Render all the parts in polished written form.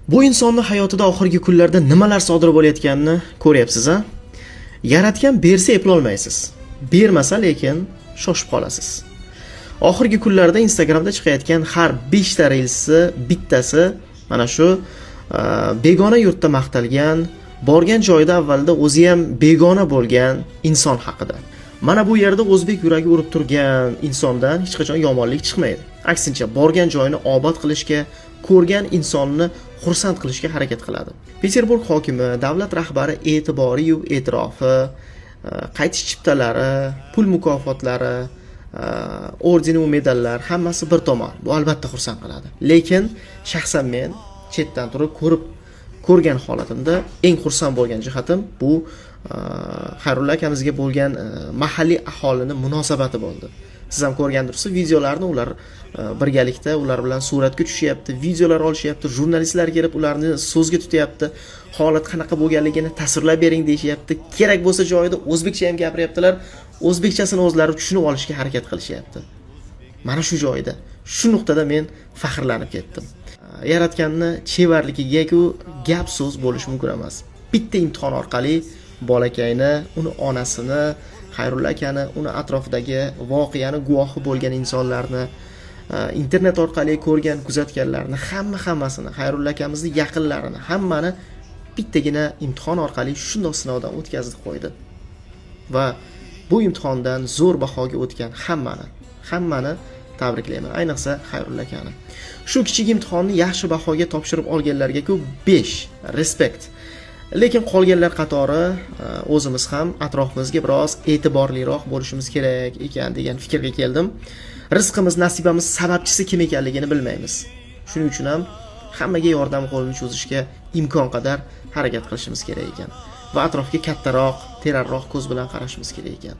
Bu insonning hayotida oxirgi kunlarda nimalar sodir bo'layotganini ko'ryapsiz-a? Yaratgan bersa eplolmaysiz. Bermasa lekin shoshib qolasiz. Oxirgi kunlarda Instagramda chiqayotgan har 5 ta reelsni bittasi mana shu begona yurtda maqtalgan, borgan joyda avvalda o'zi ham begona bo'lgan inson haqida. Mana bu yerda o'zbek yuragi urib turgan insondan hech qachon yomonlik chiqmaydi. Aksincha, borgan joyini obod qilishga, ko'rgan insonni xursand qilishga harakat qiladi. Peterburg hokimi, davlat rahbari e'tibori-yu e'tirofi, qaytish chiptalari, pul mukofotlari, orden va medallar hammasi bir tomon. Bu albatta xursand qiladi. Lekin shaxsan men chetdan turib ko'rgan holatimda eng xursand bo'lgan jihatim bu Xayrulla akamizga bo'lgan mahalliy aholining munosabati bo'ldi. Siz ham ko'rgandirsiz videolarni, ular birgalikda ular bilan suratga tushyapti, videolar olishyapti, jurnalistlar kelib ularni so'zga tutyapti, holat qanaqa bo'lganligini tasvirlab bering deyishyapti. Kerak bo'lsa joyida o'zbekcha ham gapiryaptilar, o'zbekchasini o'zlari tushunib olishga harakat qilishyapti. Mana shu joyda, shu nuqtada men faxrlanib ketdim. Yaratganni chevarligiga-ku gap so'z bo'lish mumkin emas. Bitta imtihon orqali bolakayni, uni onasini, Xayrulla akani, uni atrofidagi voqeani guvohi bo'lgan insonlarni, internet orqali ko'rgan, kuzatganlarni, hammasini, Xayrulla akamizni yaqinlarini, hammani bittagina imtihon orqali shundoq sinovdan o'tkazib qo'ydi. Va bu imtihondan zo'r bahoga o'tgan hammani tabriklayman, ayniqsa Xayrulla akani. Shu kichik imtihonni yaxshi bahoga topshirib olganlarga-ku 5 respekt. Lekin qolganlar qatori o'zimiz ham atrofimizga biroz e'tiborliroq bo'lishimiz kerak ekan degan fikrga keldim. Rizqimiz, nasibamiz sababchisi kim ekanligini bilmaymiz. Shuning uchun ham hammaga yordam qo'lini cho'zishga imkon qadar harakat qilishimiz kerak ekan va atrofga kattaroq, terarroq ko'z bilan qarashimiz kerak ekan.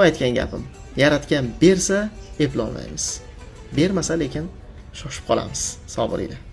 Aytgan gapim, yaratgan bersa eplolmaymiz. Bermasa lekin shoshib qolamiz. Sog' bo'linglar.